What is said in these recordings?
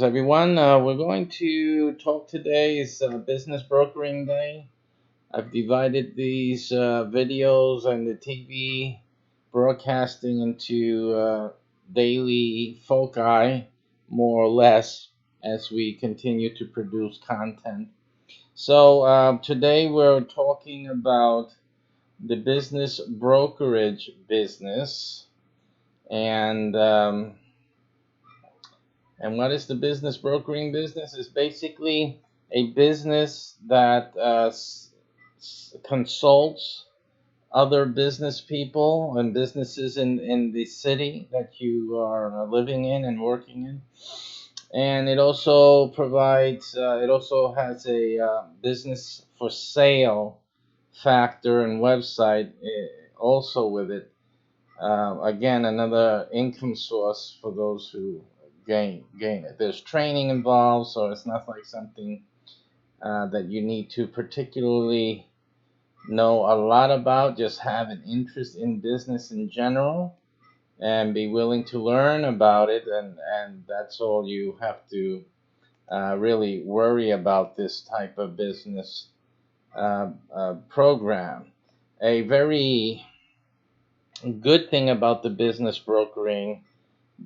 everyone. We're going to talk today is Business Brokering Day. I've divided these videos and the TV broadcasting into daily foci, more or less, as we continue to produce content. So today we're talking about the business brokerage business and and what is the business brokering business? It's basically a business that consults other business people and businesses in the city that you are living in and working in. And it also provides, it also has a business for sale factor and website also with it. Again, another income source for those who gain it. There's training involved, so it's not like something that you need to particularly know a lot about. Just have an interest in business in general and be willing to learn about it, and that's all you have to really worry about this type of business program. A very good thing about the business brokering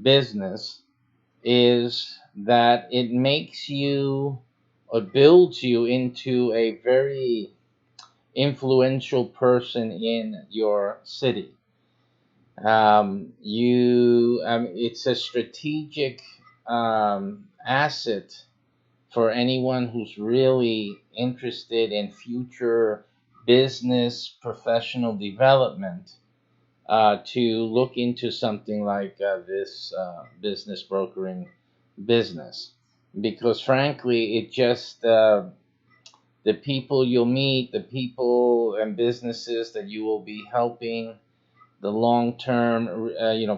business is that it makes you or builds you into a very influential person in your city. It's a strategic asset for anyone who's really interested in future business professional development to look into something like this business brokering business, because frankly it just the people you'll meet, the people and businesses that you will be helping, the long-term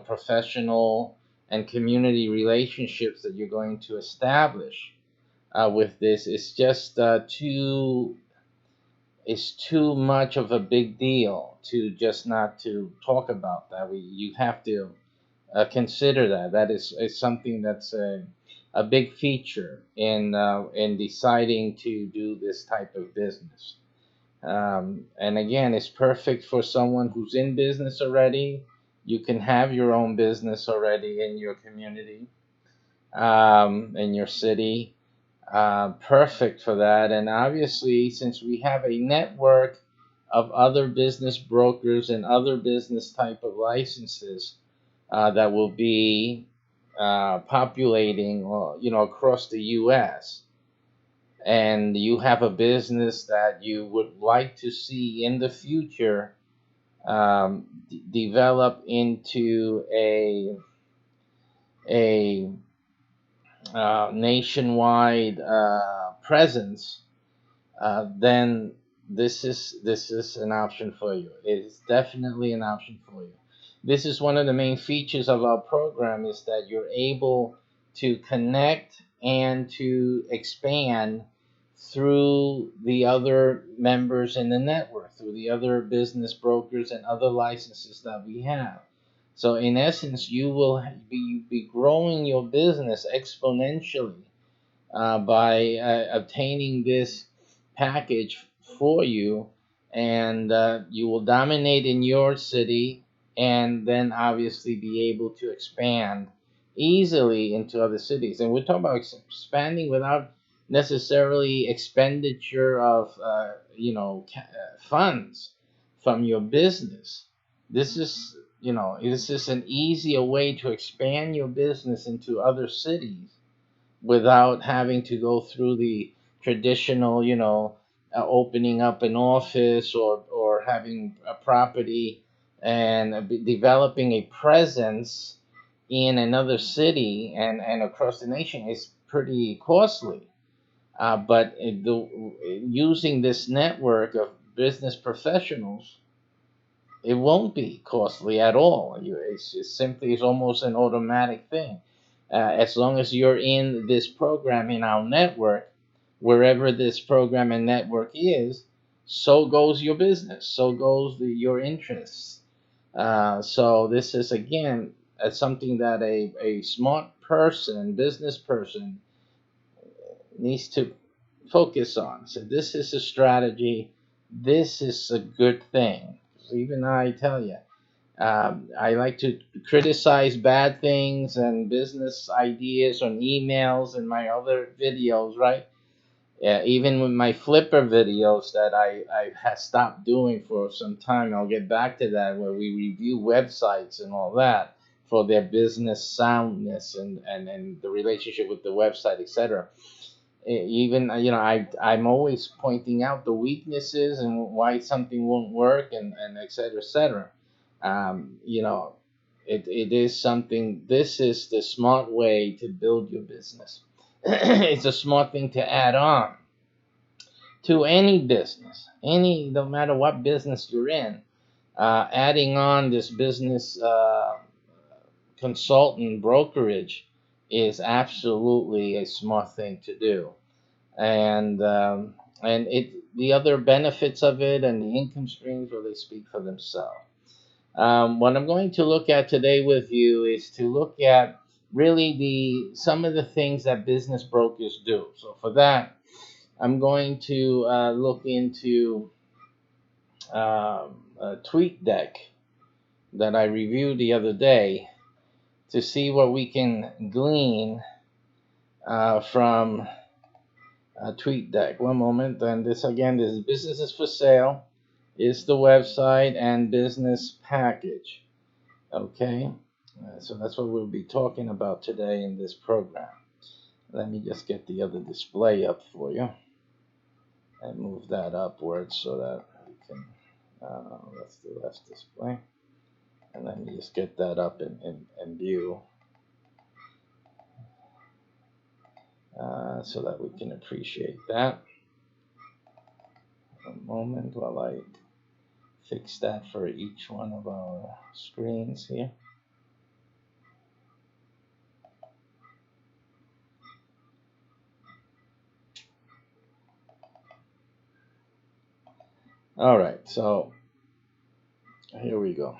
professional and community relationships that you're going to establish with this is just too much of a big deal to just not to talk about that. You have to consider that. That is something that's a big feature in deciding to do this type of business. And again, it's perfect for someone who's in business already. You can have your own business already in your community, in your city. Perfect for that. And obviously, since we have a network of other business brokers and other business type of licenses that will be populating, across the U.S., and you have a business that you would like to see in the future develop into a nationwide presence, then this is an option for you. It is definitely an option for you. This is one of the main features of our program, is that you're able to connect and to expand through the other members in the network, through the other business brokers and other licenses that we have. So in essence, you will be growing your business exponentially by obtaining this package for you, and you will dominate in your city, and then obviously be able to expand easily into other cities. And we're talking about expanding without necessarily expenditure of funds from your business. This is an easier way to expand your business into other cities without having to go through the traditional, opening up an office or having a property and developing a presence in another city and across the nation is pretty costly. But using this network of business professionals, it won't be costly at all. It's almost an automatic thing. As long as you're in this program in our network, wherever this program and network is, so goes your business, so goes your interests. So this is again something that a smart person, business person, needs to focus on. So this is a strategy. This is a good thing. So even I tell you, I like to criticize bad things and business ideas on emails and my other videos, right? Yeah, even with my Flipper videos that I have stopped doing for some time, I'll get back to that, where we review websites and all that for their business soundness and the relationship with the website, etc. Even I'm always pointing out the weaknesses and why something won't work and etc etc. You know, it is something. This is the smart way to build your business. It's a smart thing to add on to any business, no matter what business you're in. Adding on this business consultant brokerage is absolutely a smart thing to do, and it the other benefits of it and the income streams really speak for themselves. What I'm going to look at today with you is to look at really the some of the things that business brokers do. So for that, I'm going to look into a tweet deck that I reviewed the other day to see what we can glean from a tweet deck. One moment, and this again, this is Businesses for Sale, is the website, and business package. Okay, so that's what we'll be talking about today in this program. Let me just get the other display up for you and move that upwards so that we can. That's the left display. And let me just get that up in view so that we can appreciate that. A moment while I fix that for each one of our screens here. All right, so here we go.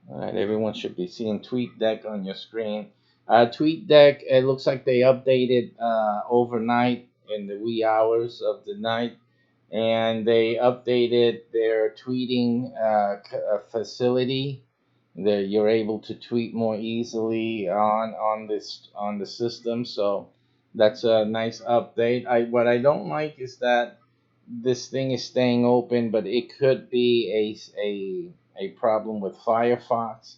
All right, everyone should be seeing TweetDeck on your screen. TweetDeck, it looks like they updated overnight in the wee hours of the night, and they updated their tweeting facility. That you're able to tweet more easily on the system. So that's a nice update. I What I don't like is that this thing is staying open, but it could be a problem with Firefox.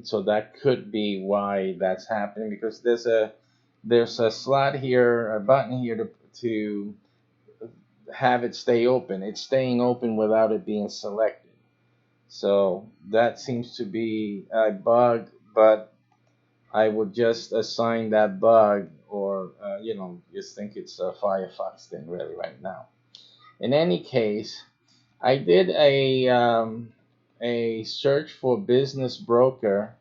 So that could be why that's happening, because there's a slot here, a button here to have it stay open. It's staying open without it being selected. So that seems to be a bug, but I would just assign that bug, or just think it's a Firefox thing really right now. In any case, I did a search for business broker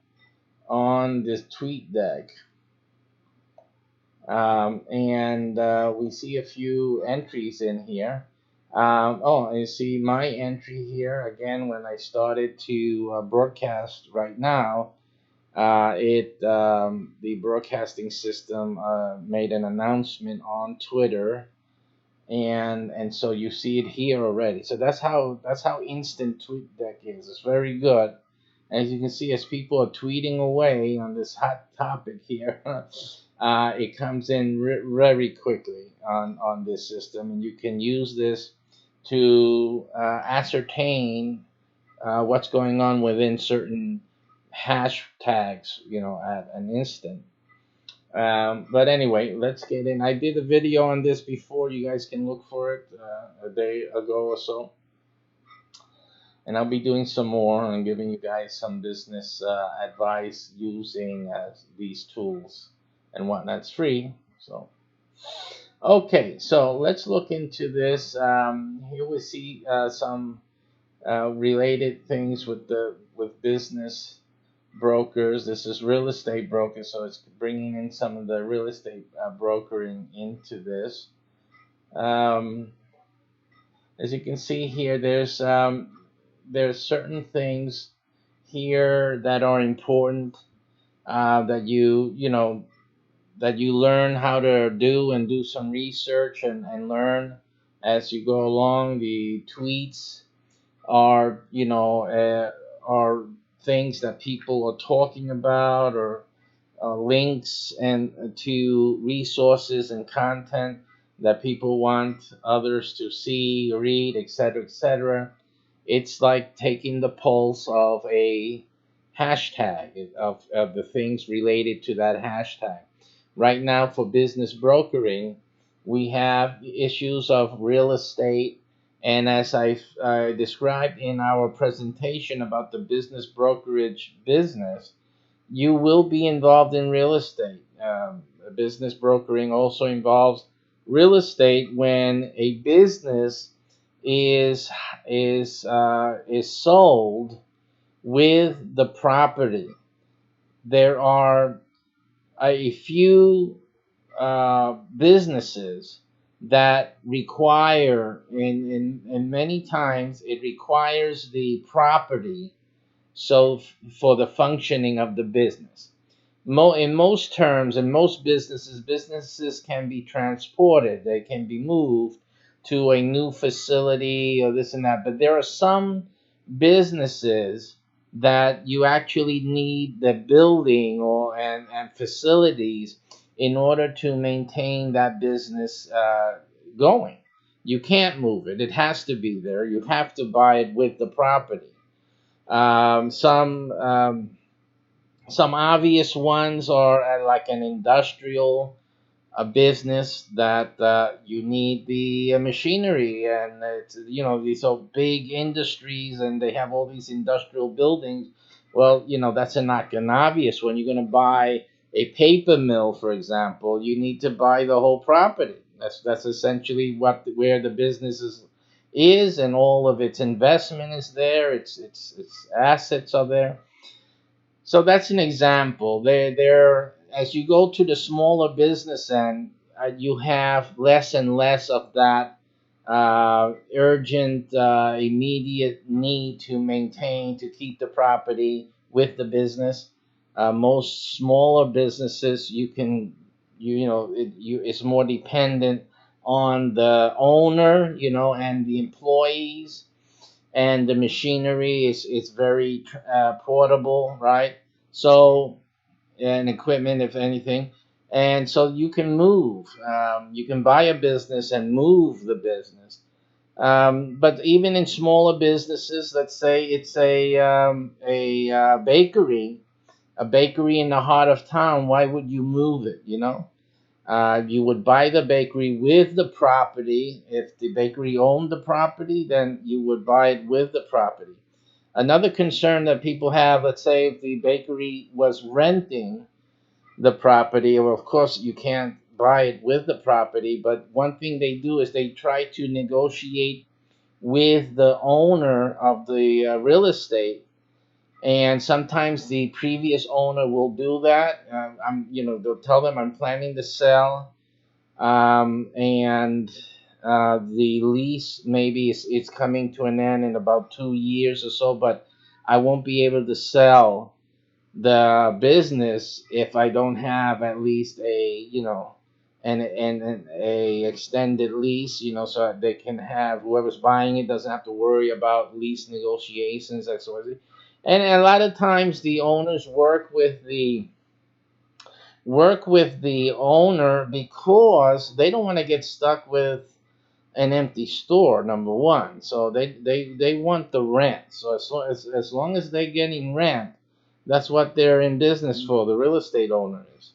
on this tweet deck, and we see a few entries in here. Oh, you see my entry here again when I started to broadcast right now. The broadcasting system made an announcement on Twitter, and so you see it here already. So that's how instant TweetDeck is. It's very good. As you can see, as people are tweeting away on this hot topic here, it comes in very quickly on this system, and you can use this to ascertain what's going on within certain hashtags, at an instant. But anyway, let's get in. I did a video on this before. You guys can look for it a day ago or so. And I'll be doing some more and giving you guys some business advice using these tools and whatnot. It's free. So, okay, so let's look into this. Here we see some related things with business brokers. This is real estate brokers, so it's bringing in some of the real estate brokering into this. Um, as you can see here, there's certain things here that are important, that that you learn how to do and do some research and learn as you go along. The tweets are, are things that people are talking about, or links and to resources and content that people want others to see, read, etc., etc. It's like taking the pulse of a hashtag, of the things related to that hashtag. Right now, for business brokering, we have issues of real estate. And as I described in our presentation about the business brokerage business, you will be involved in real estate. Business brokering also involves real estate when a business is is sold with the property. There are a few businesses that require, in many times, it requires the property, so for the functioning of the business. In most terms, in most businesses, businesses can be transported, they can be moved to a new facility or this and that. But there are some businesses that you actually need the building and facilities in order to maintain that business going. You can't move it, it has to be there. You have to buy it with the property. Some obvious ones are like an industrial a business that you need the machinery, and it's, these are big industries and they have all these industrial buildings. Well, that's not an obvious one. You're going to buy a paper mill, for example. You need to buy the whole property. That's essentially where the business is, and all of its investment is there. Its assets are there. So that's an example. There, as you go to the smaller business end, you have less and less of that urgent, immediate need to maintain, to keep the property with the business. Most smaller businesses, it's more dependent on the owner, and the employees, and the machinery is very portable, right? So, and equipment, if anything, and so you can move. You can buy a business and move the business. But even in smaller businesses, let's say it's a bakery, a bakery in the heart of town. Why would you move it? You would buy the bakery with the property. If the bakery owned the property, then you would buy it with the property. Another concern that people have, let's say if the bakery was renting the property, well, of course, you can't buy it with the property, but one thing they do is they try to negotiate with the owner of the real estate. And sometimes the previous owner will do that. They'll tell them, I'm planning to sell, and the lease maybe it's coming to an end in about 2 years or so, but I won't be able to sell the business if I don't have at least an a extended lease, so that they can have, whoever's buying it doesn't have to worry about lease negotiations, that sort of thing. And a lot of times the owners work with the owner because they don't want to get stuck with an empty store, number one. So they want the rent. So as long as they're getting rent, that's what they're in business for, the real estate owner is.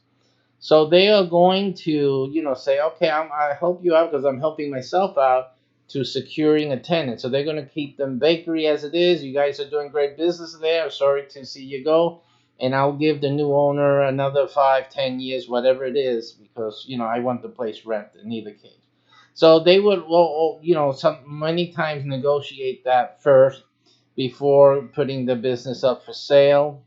So they are going to, say, okay, I help you out because I'm helping myself out to securing a tenant. So they're going to keep them bakery as it is. You guys are doing great business there. Sorry to see you go. And I'll give the new owner another 5, 10 years, whatever it is, because, I want the place rented in either case. So they would, well, some many times negotiate that first before putting the business up for sale,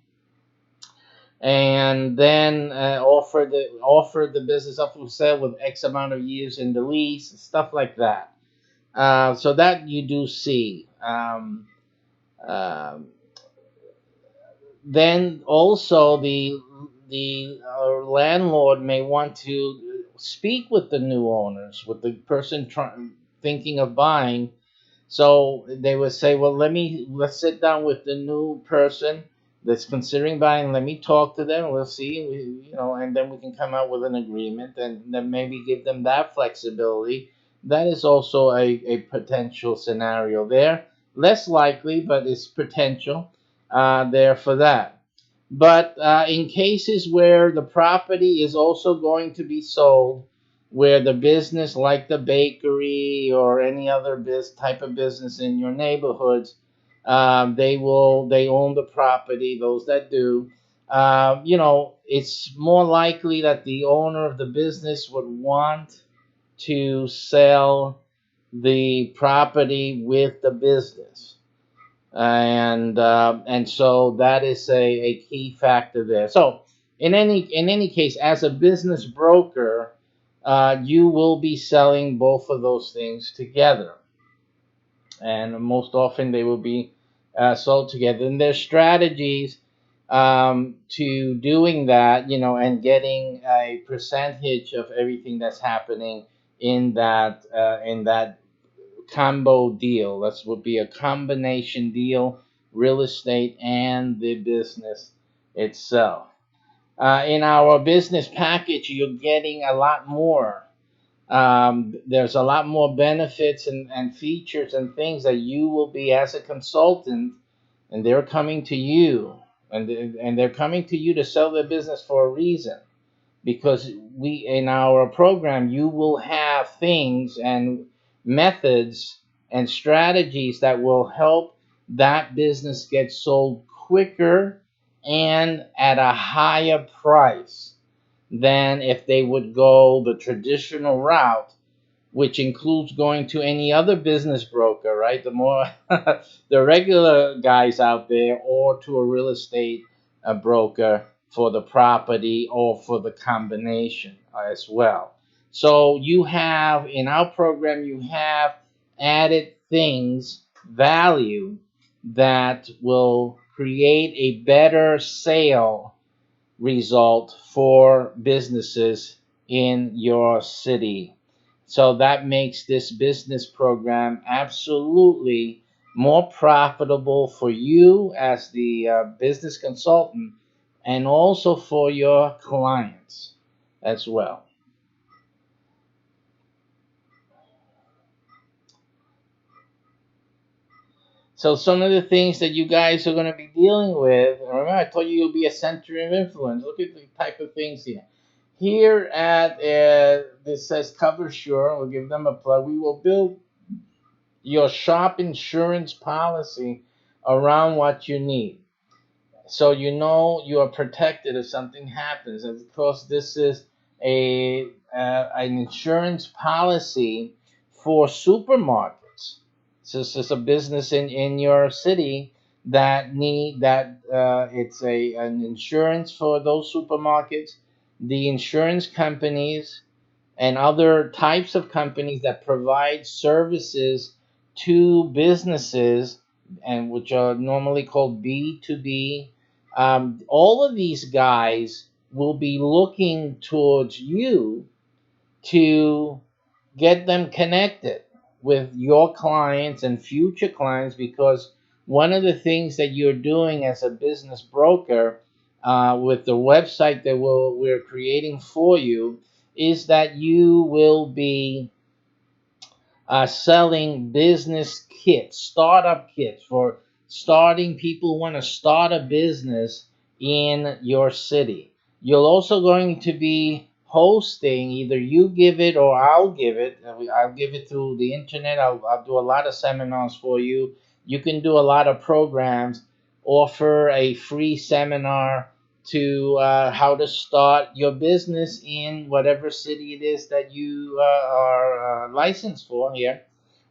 and then offer the business up for sale with X amount of years in the lease, stuff like that. So that you do see. Um, then also the landlord may want to speak with the new owners, with the person thinking of buying. So they would say, well, let's sit down with the new person that's considering buying. Let me talk to them. We'll see, and then we can come out with an agreement, and then maybe give them that flexibility. That is also a potential scenario there. Less likely, but it's potential there for that. But in cases where the property is also going to be sold, where the business, like the bakery or any other type of business in your neighborhoods, they own the property. Those that do, it's more likely that the owner of the business would want to sell the property with the business, and so that is a key factor there. So in any case, as a business broker, you will be selling both of those things together, and most often they will be sold together. And there's strategies to doing that, and getting a percentage of everything that's happening in that combo deal. That would be a combination deal, real estate and the business itself. In our business package, you're getting a lot more. There's a lot more benefits and features and things that you will be as a consultant, and they're coming to you, and they're coming to you to sell their business for a reason, because we in our program you will have things and methods and strategies that will help that business get sold quicker and at a higher price than if they would go the traditional route, which includes going to any other business broker, right? The more the regular guys out there, or to a real estate broker for the property or for the combination as well. So you have in our program, you have added things, value that will create a better sale result for businesses in your city. So that makes this business program absolutely more profitable for you as the business consultant, and also for your clients as well. So some of the things that you guys are going to be dealing with, remember I told you you'll be a center of influence. Look at the type of things here. Here at this says Cover Sure. We'll give them a plug. We will build your shop insurance policy around what you need, so you know you are protected if something happens. And of course, this is an insurance policy for supermarkets. So this is a business in your city that need that it's an insurance for those supermarkets. The insurance companies and other types of companies that provide services to businesses, and which are normally called B2B. All of these guys will be looking towards you to get them connected with your clients and future clients, because one of the things that you're doing as a business broker, with the website that we're creating for you, is that you will be selling business kits, startup kits for starting people who want to start a business in your city. You're also going to be hosting, either you give it or I'll give it. I'll give it through the internet. I'll do a lot of seminars for you. You can do a lot of programs, offer a free seminar to how to start your business in whatever city it is that you are licensed for here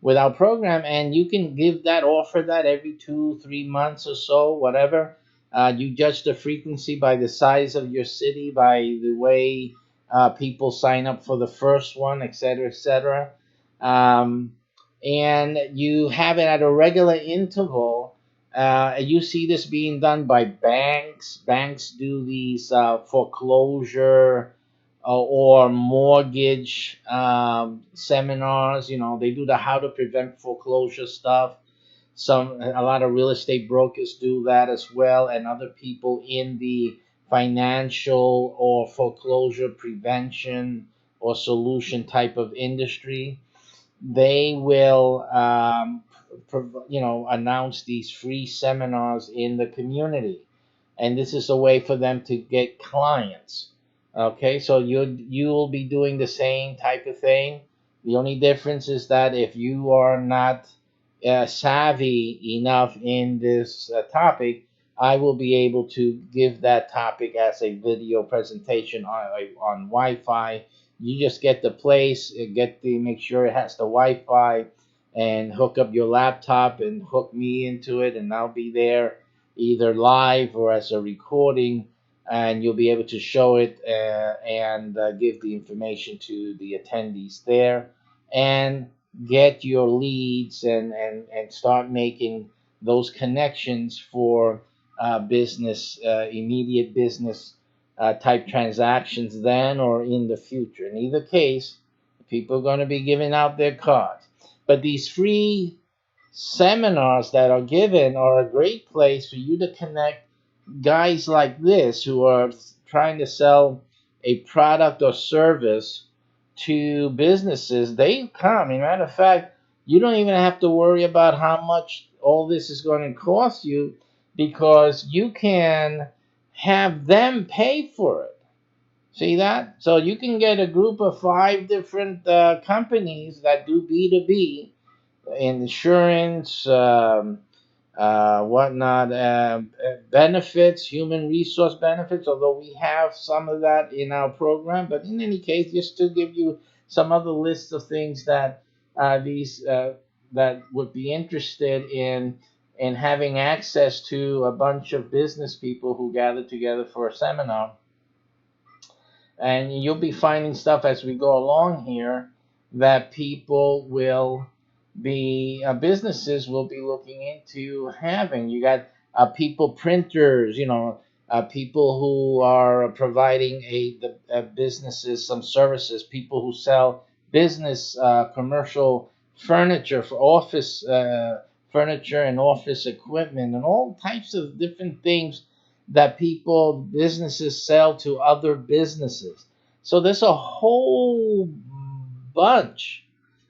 with our program. And you can offer that every 2 3 months or so, whatever. You judge the frequency by the size of your city, by the way people sign up for the first one, etc., etc. um, and you have it at a regular interval, You see this being done by banks. Banks do these foreclosure or mortgage seminars. You know, they do the how to prevent foreclosure stuff. A lot of real estate brokers do that as well, and other people in the financial or foreclosure prevention or solution type of industry. They will announce these free seminars in the community, and this is a way for them to get clients. Okay, so you'll be doing the same type of thing. The only difference is that if you are not savvy enough in this topic, I will be able to give that topic as a video presentation on Wi-Fi. You just get the place, make sure it has the Wi-Fi, and hook up your laptop and hook me into it, and I'll be there either live or as a recording, and you'll be able to show it and give the information to the attendees there, and get your leads and start making those connections for immediate business type transactions then or in the future. In either case, people are going to be giving out their cards. But these free seminars that are given are a great place for you to connect guys like this who are trying to sell a product or service to businesses. They come. As a matter of fact, you don't even have to worry about how much all this is going to cost you, because you can have them pay for it. See that? So you can get a group of five different companies that do B2B, insurance, whatnot, benefits, human resource benefits, although we have some of that in our program. But in any case, just to give you some other lists of things that these that would be interested in having access to a bunch of business people who gather together for a seminar. And you'll be finding stuff as we go along here that people will be businesses will be looking into having. You got people printers, people who are providing the businesses some services, people who sell business commercial furniture for office furniture and office equipment and all types of different things that businesses sell to other businesses. So there's a whole bunch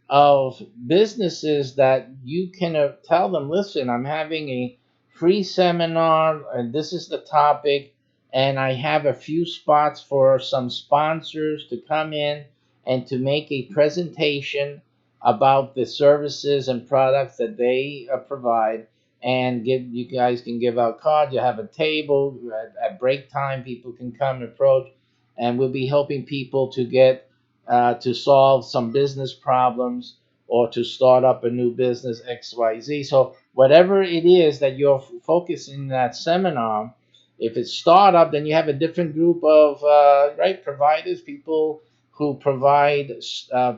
of businesses that you can tell them, listen, I'm having a free seminar, and this is the topic, and I have a few spots for some sponsors to come in and to make a presentation about the services and products that they provide, and give you guys can give out cards. You have a table at break time, people can come and approach, and we'll be helping people to get to solve some business problems or to start up a new business XYZ. So whatever it is that you're focusing in that seminar, if it's startup, then you have a different group of providers, people who provide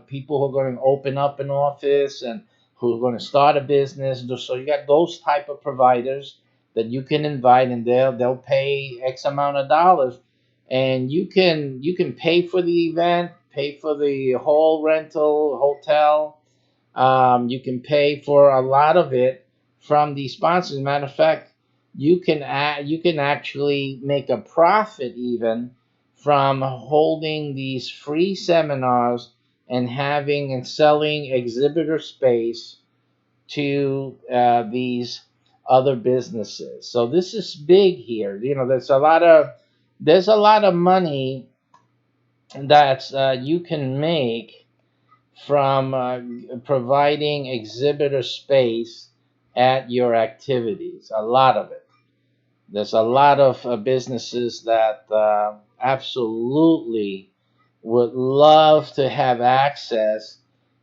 people who are going to open up an office and who are going to start a business. So you got those type of providers that you can invite, and they'll pay X amount of dollars, and you can pay for the event, pay for the hall rental, hotel. You can pay for a lot of it from the sponsors. Matter of fact, you can actually make a profit even from holding these free seminars and having and selling exhibitor space to these other businesses. So this is big here. There's a lot of money that you can make from providing exhibitor space at your activities. A lot of it. There's a lot of businesses that absolutely would love to have access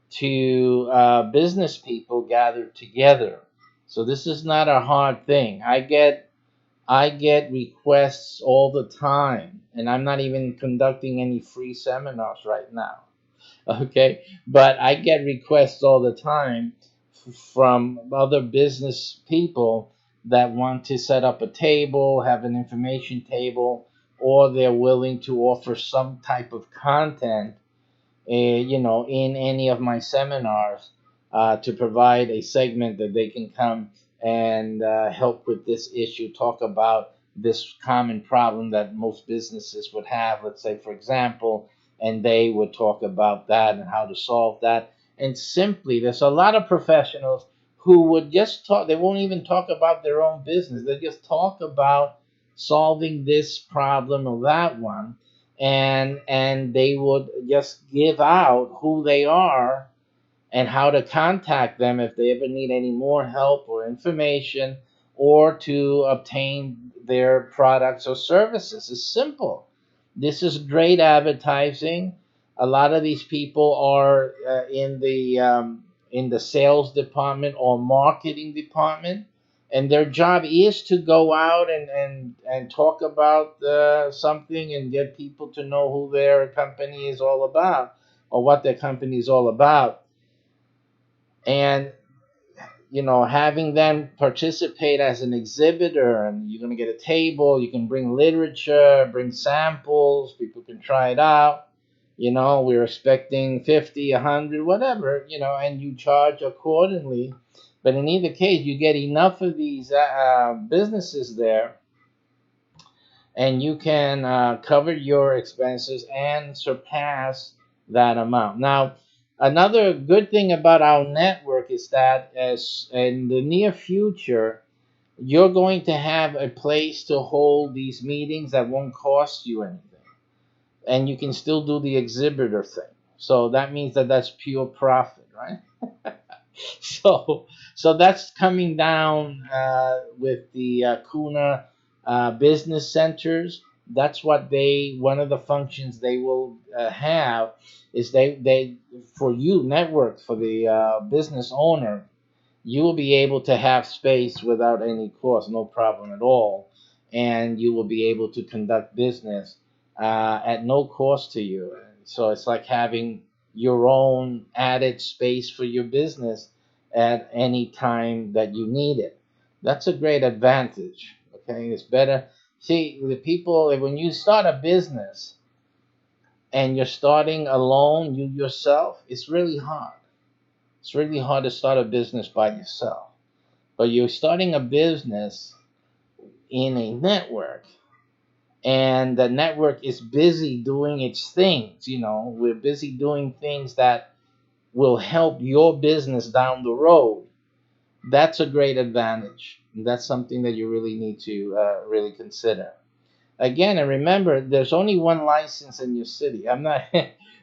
to business people gathered together. So this is not a hard thing. I get requests all the time, and I'm not even conducting any free seminars right now. Okay, but I get requests all the time from other business people that want to set up a table, have an information table, or they're willing to offer some type of content, in any of my seminars, to provide a segment that they can come and help with this issue, talk about this common problem that most businesses would have, let's say, for example, and they would talk about that and how to solve that. And simply, there's a lot of professionals who would just talk, they won't even talk about their own business, they just talk about solving this problem or that one, and they would just give out who they are and how to contact them if they ever need any more help or information, or to obtain their products or services. It's simple. This is great advertising. A lot of these people are in the sales department or marketing department, and their job is to go out and talk about something and get people to know who their company is all about, or what their company is all about. And having them participate as an exhibitor, and you're going to get a table, you can bring literature, bring samples, people can try it out. We're expecting 50, 100, whatever, and you charge accordingly. But in either case, you get enough of these businesses there, and you can cover your expenses and surpass that amount. Now, another good thing about our network is that, as in the near future, you're going to have a place to hold these meetings that won't cost you anything, and you can still do the exhibitor thing. So that means that that's pure profit, right? so so that's coming down with the Kuna business centers. That's what they one of the functions they will have is they for you network for the business owner. You will be able to have space without any cost, no problem at all, and you will be able to conduct business at no cost to you. So it's like having your own added space for your business at any time that you need it. That's a great advantage. Okay, it's better. See, the people, when you start a business and you're starting alone, you yourself, it's really hard. It's really hard to start a business by yourself. But you're starting a business in a network, and the network is busy doing its things. We're busy doing things that will help your business down the road. That's a great advantage. That's something that you really need to really consider. Again, and remember, there's only one license in your city. I'm not.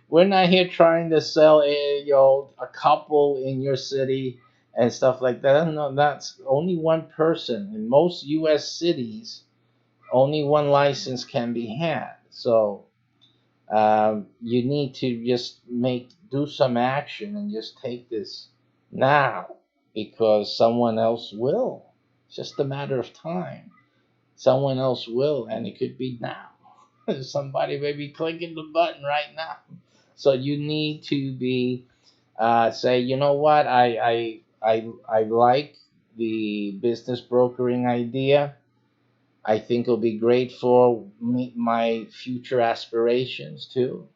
We're not here trying to sell a couple in your city and stuff like that. No, that's only one person in most U.S. cities. Only one license can be had. So you need to just do some action and just take this now, because someone else will. It's just a matter of time. Someone else will, and it could be now. Somebody may be clicking the button right now. So you need to be say, you know what, I like the business brokering idea. I think it'll be great for me, my future aspirations too,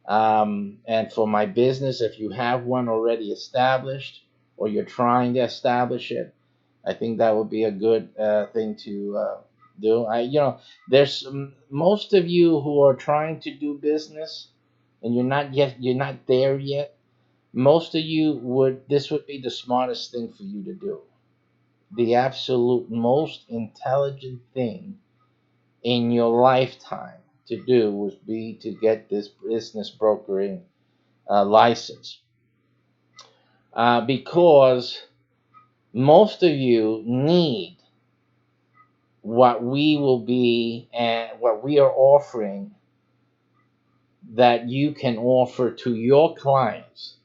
and for my business. If you have one already established, or you're trying to establish it, I think that would be a good thing to do. There's most of you who are trying to do business, and you're not there yet. Most of you this would be the smartest thing for you to do. The absolute most intelligent thing in your lifetime to do would be to get this business brokering license, because most of you need what we will be and what we are offering, that you can offer to your clients.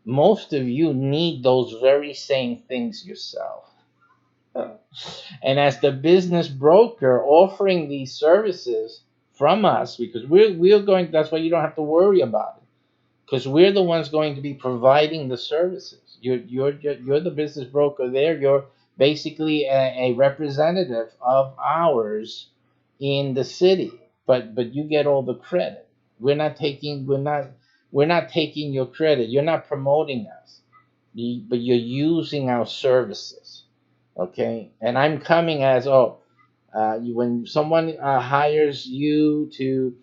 Most of you need those very same things yourself. And as the business broker offering these services from us, because we're going, that's why you don't have to worry about it, because we're the ones going to be providing the services. You're the business broker there. basically a representative of ours in the city. But you get all the credit. We're not taking your credit. You're not promoting us, but you're using our services. Okay, and I'm coming as, when someone hires you to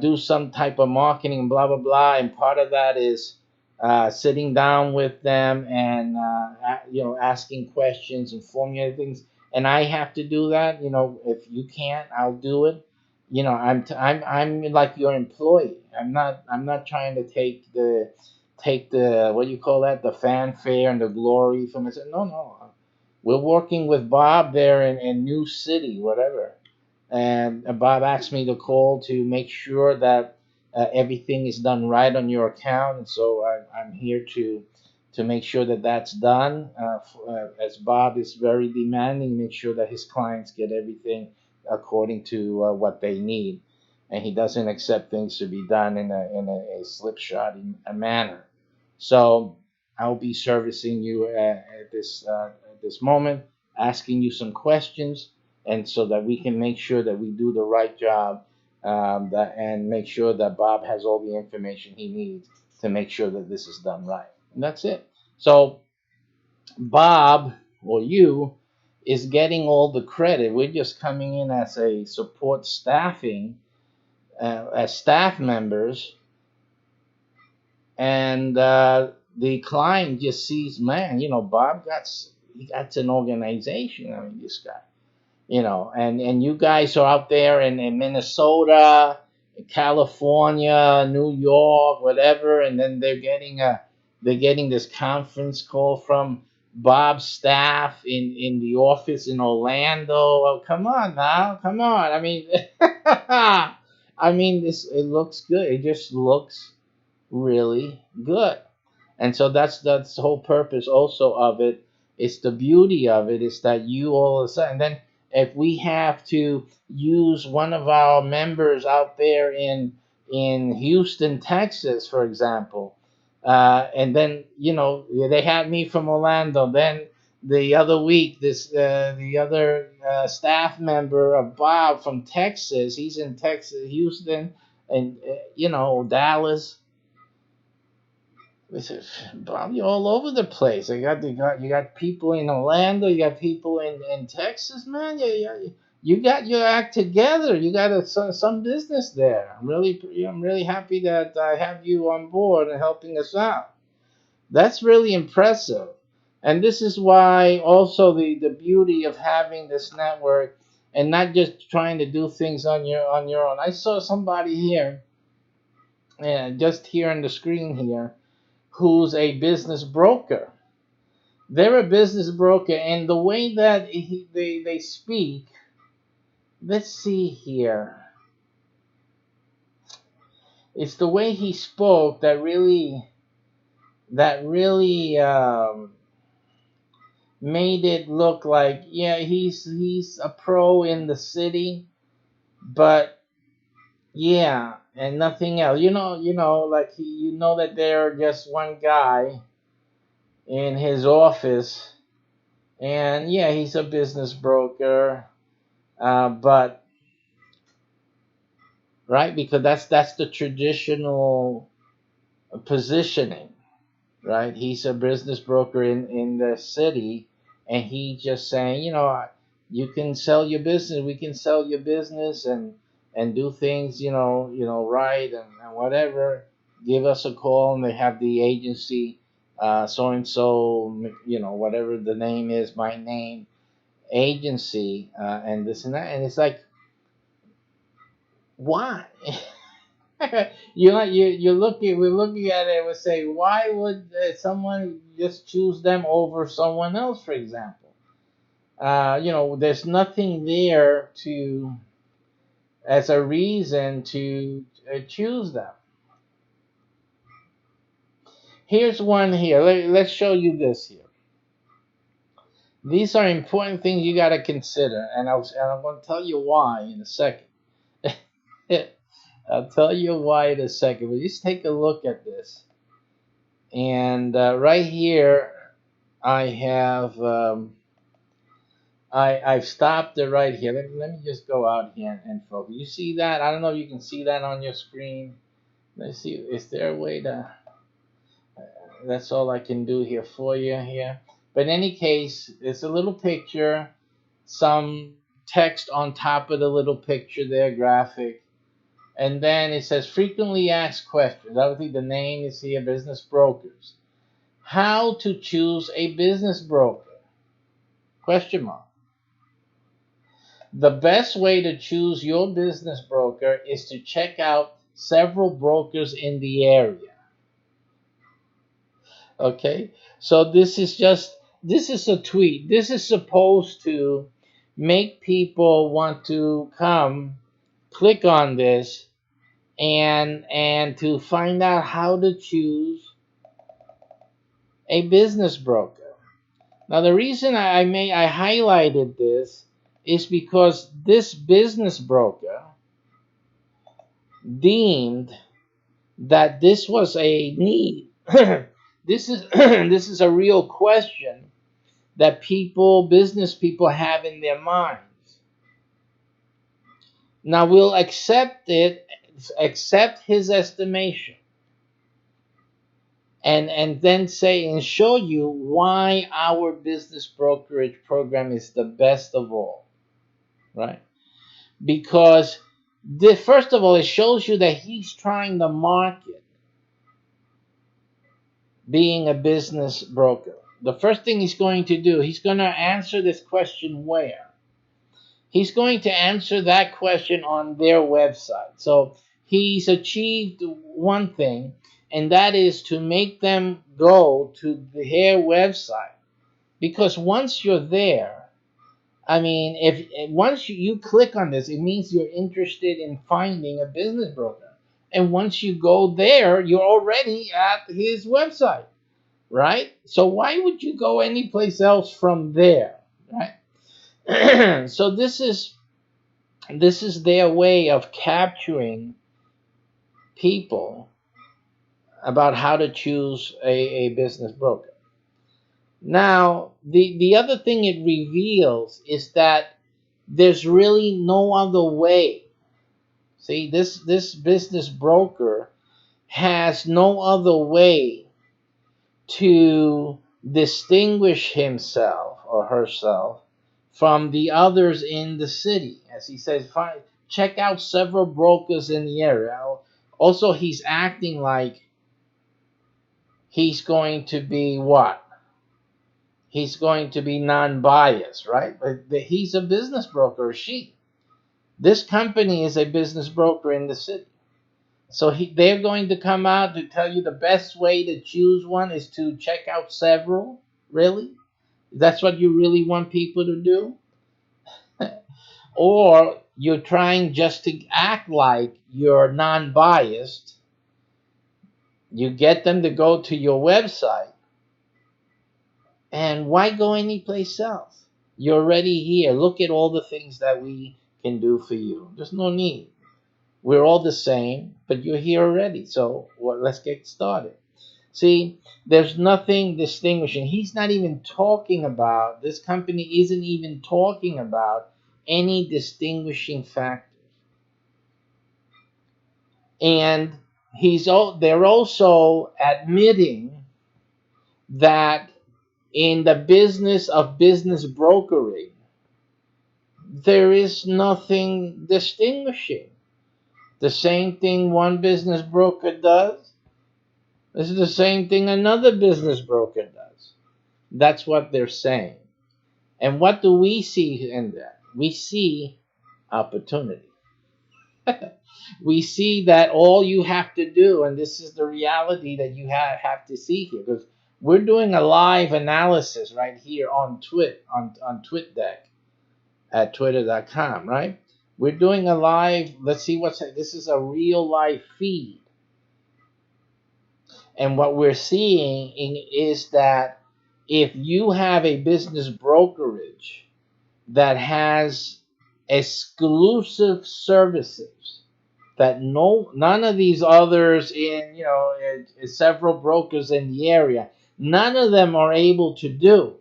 do some type of marketing, blah blah blah, and part of that is sitting down with them and asking questions and formulating things. And I have to do that. If you can't, I'll do it. I'm like your employee. I'm not trying to take the what do you call that, the fanfare and the glory from it. No, no. We're working with Bob there in New City, whatever. And Bob asked me to call to make sure that everything is done right on your account, and so I'm here to make sure that that's done. As Bob is very demanding, make sure that his clients get everything according to what they need, and he doesn't accept things to be done in a slipshod manner. So I'll be servicing you at this moment, asking you some questions, and so that we can make sure that we do the right job, and make sure that Bob has all the information he needs to make sure that this is done right. And that's it. So Bob, or you, is getting all the credit. We're just coming in as a support staffing, as staff members, and the client just sees, man, Bob got an organization. I mean, this guy. And you guys are out there in Minnesota, California, New York, whatever, and then they're getting this conference call from Bob's staff in the office in Orlando. Oh, come on now, come on. I mean, it looks good. It just looks really good. And so that's the whole purpose also of it. It's the beauty of it is that you all of a sudden, then if we have to use one of our members out there in Houston, Texas, for example, and then they had me from Orlando. Then the other week, the other staff member of Bob from Texas, he's in Texas, Houston, and Dallas. This is Bob, you're all over the place. You got people in Orlando. You got people in Texas, man. You got your act together. You got some business there. I'm really happy that I have you on board and helping us out. That's really impressive, and this is why also the beauty of having this network and not just trying to do things on your own. I saw somebody here, just here on the screen here, who's a business broker. They're a business broker, and the way that they speak, let's see here, it's the way he spoke that really made it look like, yeah, he's a pro in the city, but yeah, and nothing else. Like that they're just one guy in his office, and yeah, he's a business broker, but right, because that's the traditional positioning, right? He's a business broker in the city, and he just saying, you can sell your business, we can sell your business, and do things, right, and whatever. Give us a call, and they have the agency, so and so, whatever the name is, my name agency, and this and that, and it's like, why? We're looking at it, we say, why would someone just choose them over someone else, for example? There's nothing there to as a reason to choose them. Here's one here. Let's show you this here. These are important things you got to consider, and I'm going to tell you why in a second. I'll tell you why in a second, but just take a look at this. And right here, I have I've stopped it right here. Let me just go out here and focus. You see that? I don't know if you can see that on your screen. Let's see. Is there a way to? That's all I can do here for you here. But in any case, it's a little picture, some text on top of the little picture there, graphic, and then it says frequently asked questions. Obviously, the name is here, business brokers. How to choose a business broker? Question mark. The best way to choose your business broker is to check out several brokers in the area. Okay, so this is a tweet. This is supposed to make people want to come click on this and to find out how to choose a business broker. Now the reason I highlighted this is because this business broker deemed that this was a need. This is this is a real question that business people have in their minds. Now we'll accept his estimation, and then say and show you why our business brokerage program is the best of all, right? Because first of all, it shows you that he's trying to market being a business broker. The first thing he's going to do, he's going to answer this question where? He's going to answer that question on their website. So he's achieved one thing, and that is to make them go to their website. Because once you're there, I mean, if once you click on this, it means you're interested in finding a business broker. And once you go there, you're already at his website, right? So why would you go anyplace else from there, right? So this is their way of capturing people about how to choose a business broker. Now, the other thing it reveals is that there's really no other way. See, this business broker has no other way to distinguish himself or herself from the others in the city. As he says, check out several brokers in the area. Also, he's acting like he's going to be what? He's going to be non-biased, right? But he's a business broker, or she. This company is a business broker in the city. So they're going to come out to tell you the best way to choose one is to check out several. Really? That's what you really want people to do? Or you're trying just to act like you're non-biased. You get them to go to your website. And why go anyplace else? You're already here. Look at all the things that we can do for you. There's no need. We're all the same, but you're here already. So let's get started. See, there's nothing distinguishing. He's not even talking about, this company isn't even talking about any distinguishing factors. And they're also admitting that in the business of business brokering, there is nothing distinguishing. The same thing one business broker does, this is the same thing another business broker does. That's what they're saying. And what do we see in that? We see opportunity. We see that all you have to do, and this is the reality that you have to see here, because we're doing a live analysis right here on on TwitDeck at twitter.com, right? We're doing a live, let's see this is a real live feed. And what we're seeing is that if you have a business brokerage that has exclusive services that none of these others in several brokers in the area, none of them are able to do,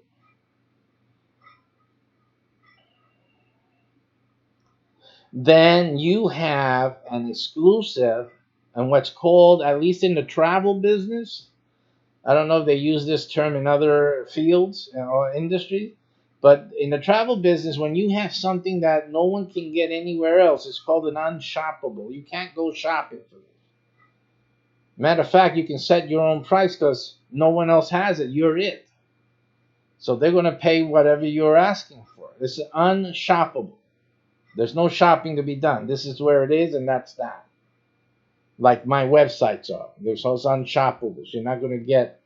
then you have an exclusive and what's called, at least in the travel business, I don't know if they use this term in other fields or industries, but in the travel business, when you have something that no one can get anywhere else, it's called an unshoppable. You can't go shopping for it. Matter of fact, you can set your own price because no one else has it. You're it. So they're going to pay whatever you're asking for. It's unshoppable. There's no shopping to be done. This is where it is, and that's that. Like my websites are. They're so unshoppable. So you're not going to get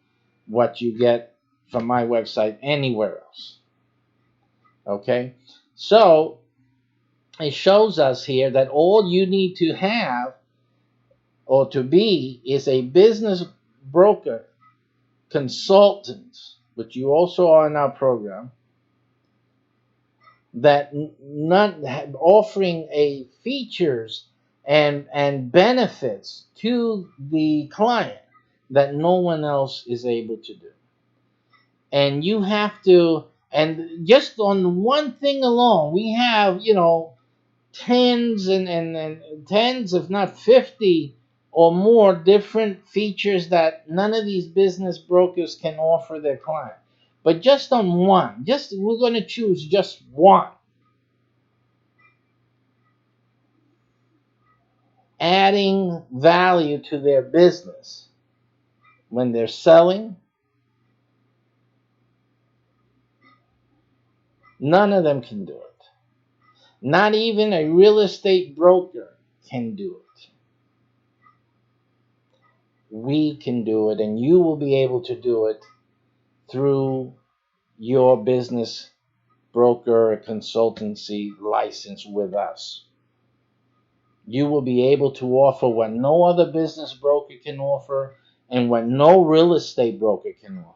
what you get from my website anywhere else. Okay? So it shows us here that all you need to have or to be is a business broker, consultant, which you also are in our program, that not offering a features and benefits to the client that no one else is able to do. And you have to, and just on one thing alone, we have, tens and tens, if not 50 or more different features that none of these business brokers can offer their client. But just on one, just we're going to choose just one. Adding value to their business when they're selling, none of them can do it. Not even a real estate broker can do it. We can do it, and you will be able to do it through your business broker or consultancy license with us. You will be able to offer what no other business broker can offer and what no real estate broker can offer.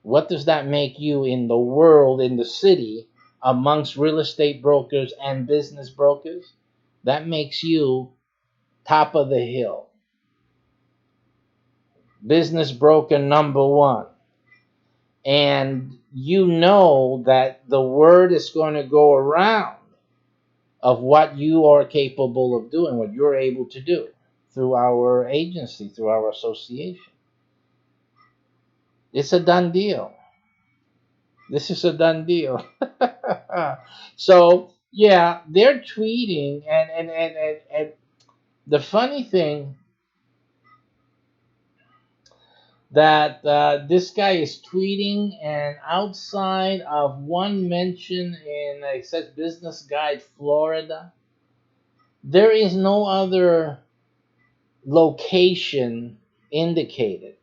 What does that make you in the world, in the city, amongst real estate brokers and business brokers? That makes you top of the hill. Business broker number one. And you know that the word is going to go around of what you are capable of doing, what you're able to do through our agency, through our association. It's a done deal. This is a done deal. So, yeah, they're tweeting, and the funny thing that this guy is tweeting, and outside of one mention in, it says Business Guide Florida, there is no other location indicated.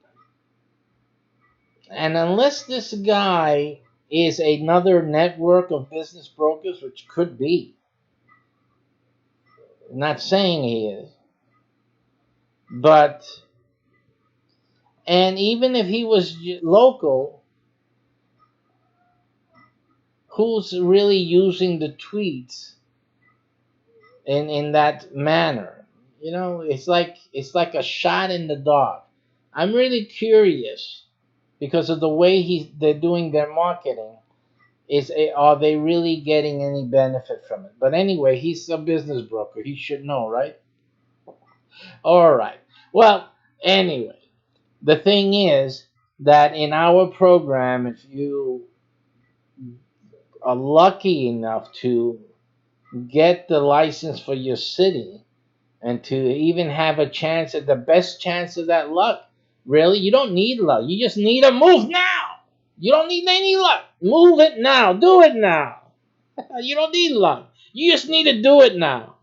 And unless this guy is another network of business brokers, which could be, I'm not saying he is, but, and even if he was local, who's really using the tweets in that manner? It's like a shot in the dark. I'm really curious because of the way they're doing their marketing. Are they really getting any benefit from it? But anyway, he's a business broker. He should know, right? All right. Well, anyway, the thing is that in our program, if you are lucky enough to get the license for your city and to even have a chance at the best chance of that luck, really, you don't need luck. You just need a move now. You don't need any luck. Move it now. Do it now. You don't need luck. You just need to do it now.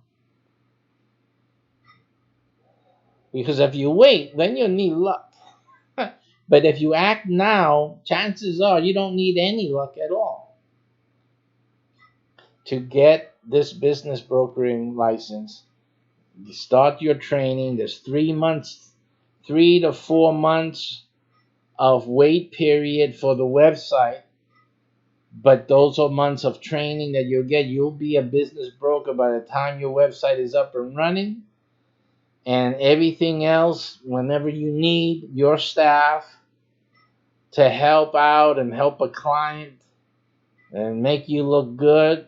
Because if you wait, then you need luck. But if you act now, chances are you don't need any luck at all to get this business brokering license. You start your training. There's 3 months, 3 to 4 months of wait period for the website. But those are months of training that you'll get. You'll be a business broker by the time your website is up and running. And everything else, whenever you need your staff to help out and help a client and make you look good,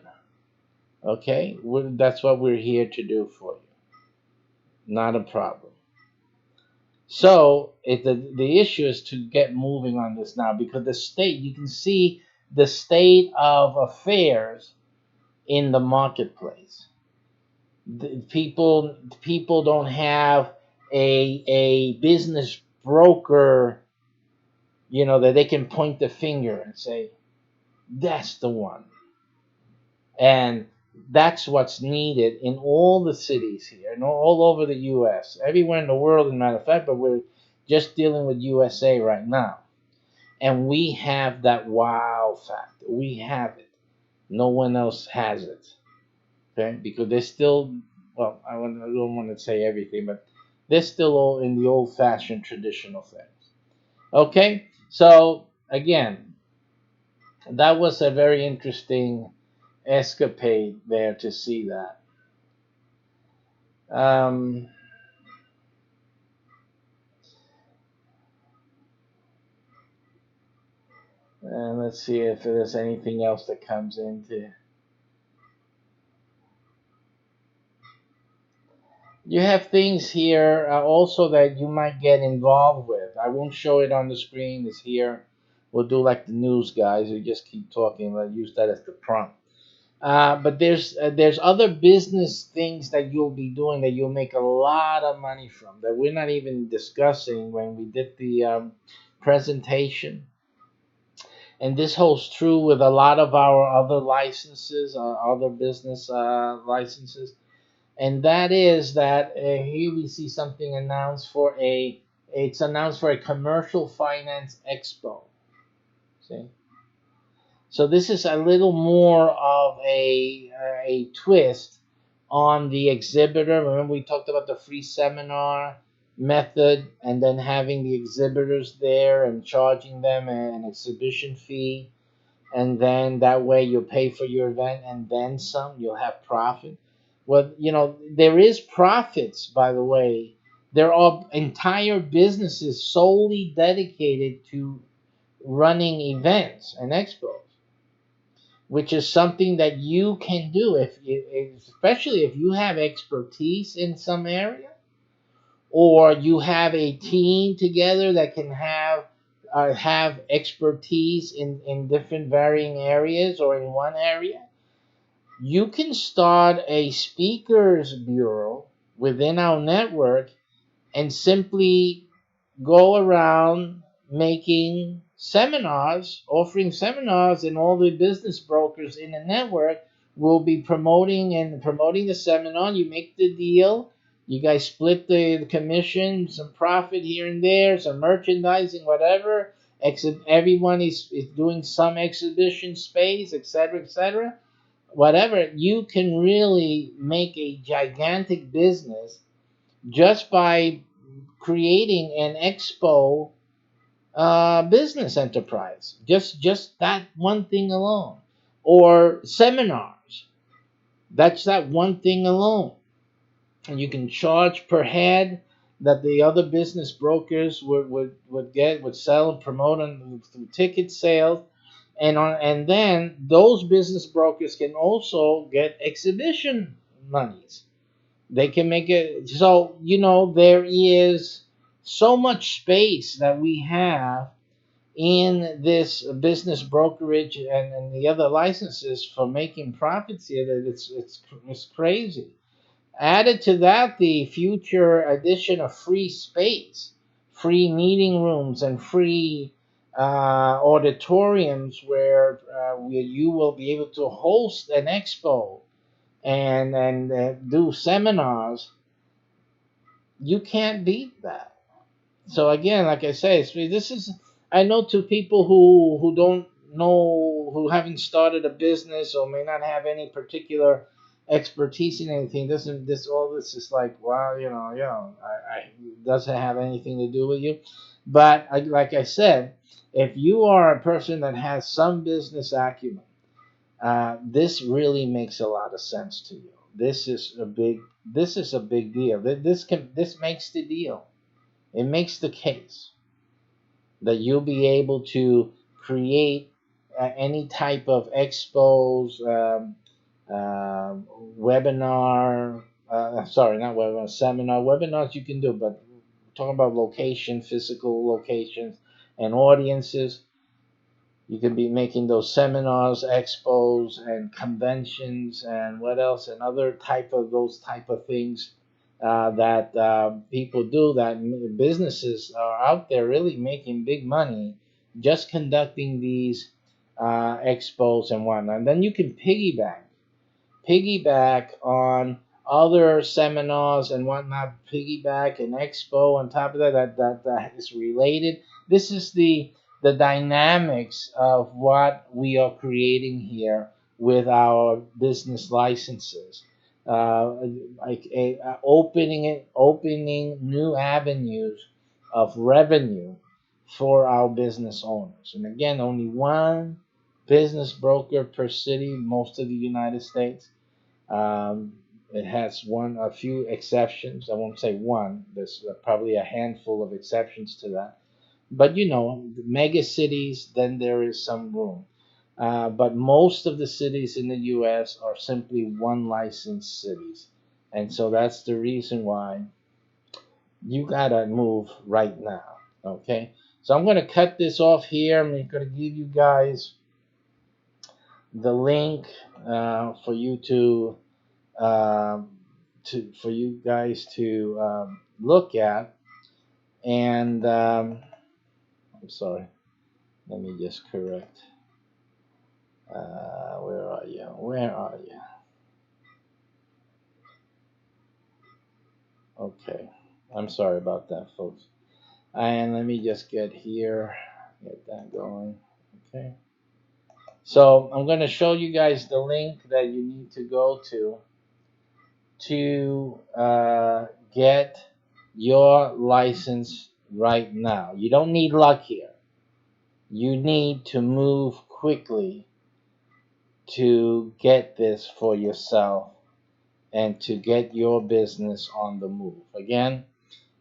Okay, that's what we're here to do for you. Not a problem. So the issue is to get moving on this now, because the state, you can see the state of affairs in the marketplace. People don't have a business broker, that they can point the finger and say that's the one. And that's what's needed in all the cities here and all over the U.S., everywhere in the world, as a matter of fact. But we're just dealing with USA right now, and we have that wow factor. We have it. No one else has it. Okay, because they're still, well, I don't want to say everything, but they're still all in the old-fashioned traditional things. Okay, so again, that was a very interesting escapade there to see that. Um, and let's see if there's anything else that comes into. You have things here also that you might get involved with. I won't show it on the screen. It's here. We'll do like the news guys. We just keep talking. I'll use that as the prompt. But there's other business things that you'll be doing that you'll make a lot of money from that we're not even discussing when we did the presentation. And this holds true with a lot of our other licenses, other business licenses. And that is that here we see something announced it's announced for a commercial finance expo. See, so this is a little more of a twist on the exhibitor. Remember we talked about the free seminar method, and then having the exhibitors there and charging them an exhibition fee, and then that way you'll pay for your event and then some. You'll have profit. Well, there is profits, by the way. There are entire businesses solely dedicated to running events and expos, which is something that you can do especially if you have expertise in some area, or you have a team together that can have expertise in different varying areas or in one area. You can start a speakers bureau within our network and simply go around making seminars, offering seminars, and all the business brokers in the network will be promoting the seminar. You make the deal. You guys split the commission, some profit here and there, some merchandising, whatever. Everyone is doing some exhibition space, etc., etc. Whatever. You can really make a gigantic business just by creating an expo business enterprise. Just that one thing alone, or seminars. That's that one thing alone, and you can charge per head that the other business brokers would sell and promote through ticket sales, and then those business brokers can also get exhibition monies. They can make it so there is so much space that we have in this business brokerage and the other licenses for making profits here that it's crazy. Added to that, the future addition of free space, free meeting rooms, and free auditoriums where you will be able to host an expo and do seminars. You can't beat that. So again, like I say, this is, I know, to people who don't know, who haven't started a business or may not have any particular expertise in anything. This all this is like, wow, it doesn't have anything to do with you. But like I said, if you are a person that has some business acumen, this really makes a lot of sense to you. This is a big deal. This makes the deal. It makes the case that you'll be able to create any type of expos, uh, webinar. Sorry, not webinar, seminar. Webinars you can do, but talking about location, physical locations, and audiences. You could be making those seminars, expos, and conventions, and what else, and other type of those type of things that people do. That businesses are out there really making big money just conducting these expos and whatnot. And then you can piggyback on other seminars and whatnot, piggyback an expo on top of that is related. This is the dynamics of what we are creating here with our business licenses. Opening new avenues of revenue for our business owners. And again, only one business broker per city, most of the United States. It has a few exceptions. I won't say one. There's probably a handful of exceptions to that. But mega cities, then there is some room. But most of the cities in the U.S. are simply one licensed cities, and so that's the reason why you gotta move right now. Okay, so I'm gonna cut this off here. I'm gonna give you guys the link for you um, for you guys to look at. And I'm sorry, let me just correct. Where are you? Where are you? Okay, I'm sorry about that, folks. And let me just get here, get that going. Okay. So I'm going to show you guys the link that you need to go to get your license right now. You don't need luck here. You need to move quickly to get this for yourself and to get your business on the move. Again,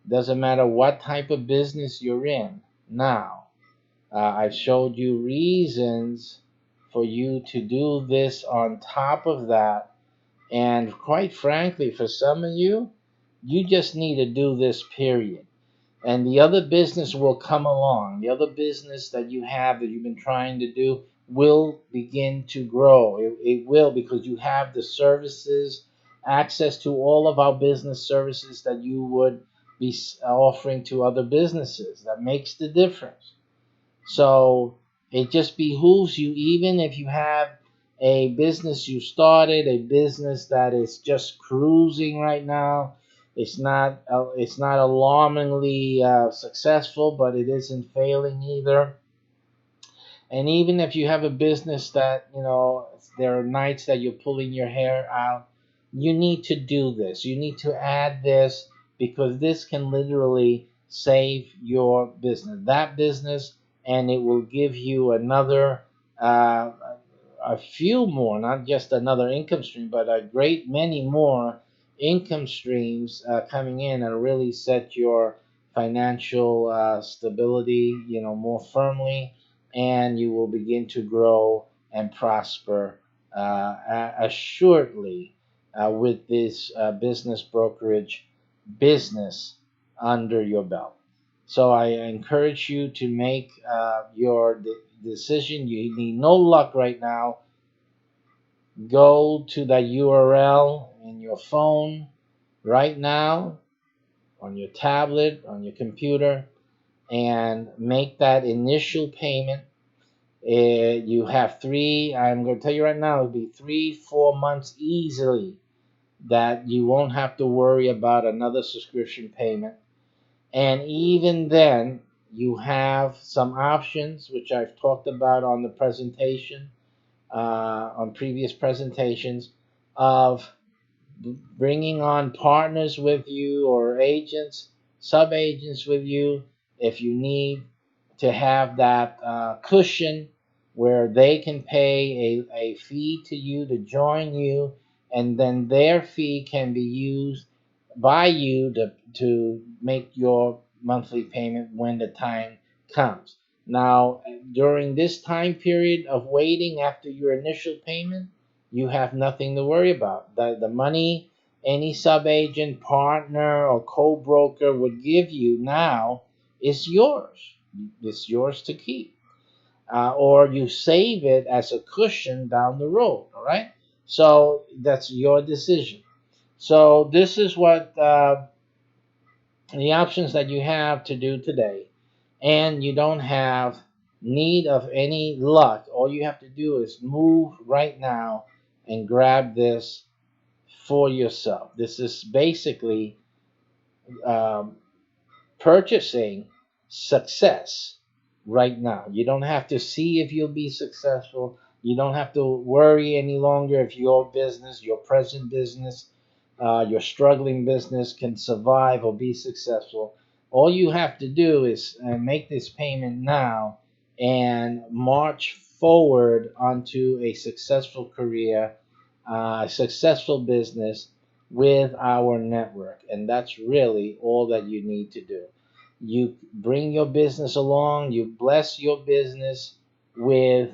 doesn't matter what type of business you're in now. I've showed you reasons for you to do this on top of that. And quite frankly, for some of you, you just need to do this, period. And the other business will come along. The other business that you have that you've been trying to do will begin to grow. It will, because you have the services, access to all of our business services that you would be offering to other businesses. That makes the difference. So it just behooves you, even if you have a business you started, a business that is just cruising right now. It's not alarmingly successful, but it isn't failing either. And even if you have a business that, there are nights that you're pulling your hair out, you need to do this. You need to add this, because this can literally save your business, that business, and it will give you another, a few more, not just another income stream, but a great many more income streams coming in, and really set your financial stability, more firmly, and you will begin to grow and prosper assuredly with this business brokerage business under your belt. So I encourage you to make your decision. You need no luck right now. Go to the URL in your phone right now, on your tablet, on your computer, and make that initial payment. You have I'm going to tell you right now, it'll be 3-4 months easily that you won't have to worry about another subscription payment. And even then, you have some options, which I've talked about on the presentation, on previous presentations, of bringing on partners with you, or agents, sub agents with you, if you need to have that cushion where they can pay a fee to you to join you, and then their fee can be used by you to make your monthly payment when the time comes. Now, during this time period of waiting after your initial payment, You have nothing to worry about. The money any sub-agent, partner, or co-broker would give you now is yours. It's yours to keep. Or you save it as a cushion down the road, all right? So that's your decision. So this is what the options that you have to do today, and you don't have need of any luck. All you have to do is move right now and grab this for yourself. This is basically um, purchasing success right now. You don't have to see if you'll be successful. You don't have to worry any longer if your business, your present business, your struggling business can survive or be successful. All you have to do is make this payment now and march forward onto a successful career, a successful business with our network. And that's really all that you need to do. You bring your business along, you bless your business with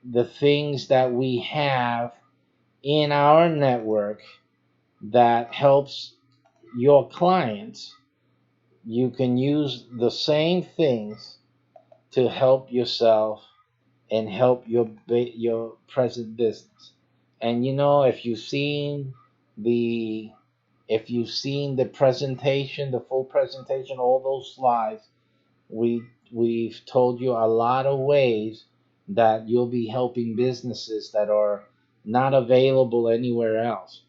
the things that we have in our network that helps your clients. You can use the same things to help yourself and help your present business. And the if you've seen the presentation, the full presentation, all those slides, we we've told you a lot of ways that you'll be helping businesses that are not available anywhere else,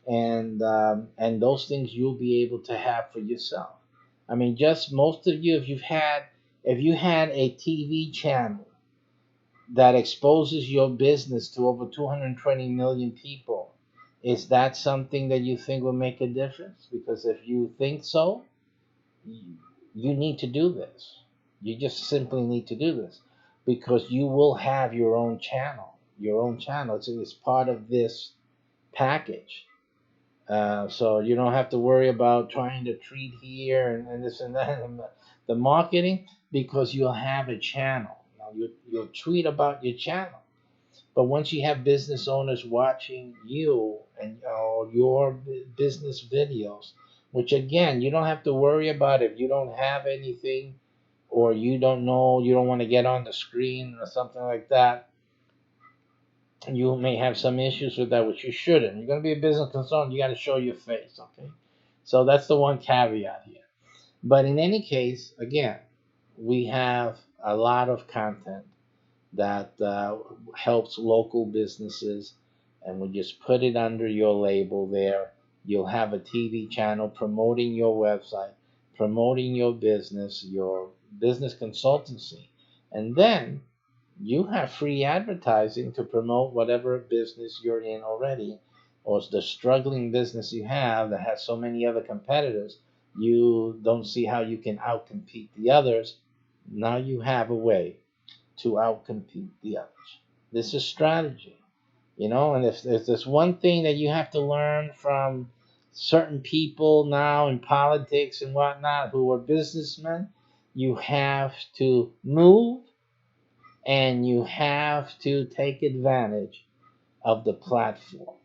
and those things you'll be able to have for yourself. I mean, just most of you, if you had a TV channel that exposes your business to over 220 million people, is that something that you think will make a difference? Because if you think so, you you need to do this. You just simply need to do this because you will have your own channel. Your own channel. It's part of this package. So you don't have to worry about trying to treat here and this and that and the marketing because you'll have a channel. Now you'll tweet about your channel. But once you have business owners watching you and your business videos, which again, you don't have to worry about if you don't have anything or you don't know, you don't want to get on the screen or something like that. You may have some issues with that, which you shouldn't. You're going to be a business consultant, you got to show your face, okay? So that's the one caveat here. But in any case, again, we have a lot of content that helps local businesses, and we just put it under your label there. You'll have a TV channel promoting your website, promoting your business consultancy, and then you have free advertising to promote whatever business you're in already, or the struggling business you have that has so many other competitors. You don't see how you can outcompete the others. Now you have a way to outcompete the others. This is strategy, and if there's one thing that you have to learn from certain people now in politics and whatnot who are businessmen, you have to move and you have to take advantage of the platform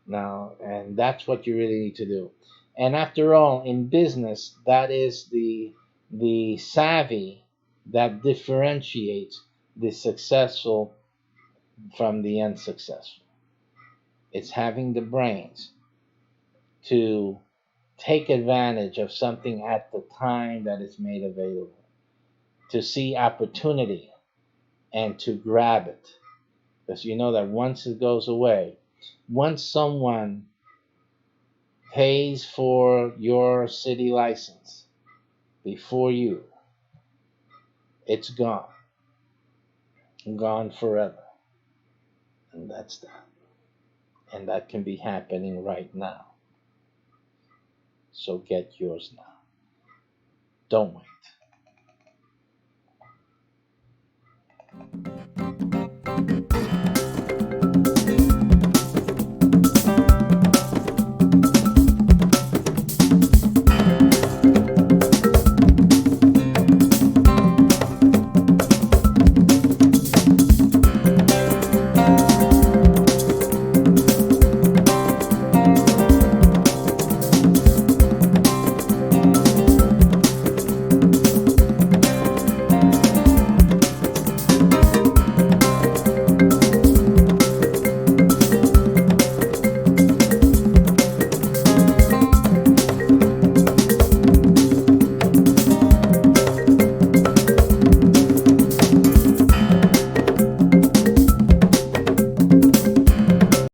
now, and that's what you really need to do. And after all, in business, that is the savvy that differentiates the successful from the unsuccessful. It's having the brains to take advantage of something at the time that it's made available, to see opportunity and to grab it. Because you know that once it goes away, once someone pays for your city license before you, it's gone forever. And that's that. And that can be happening right now. So get yours now. Don't wait.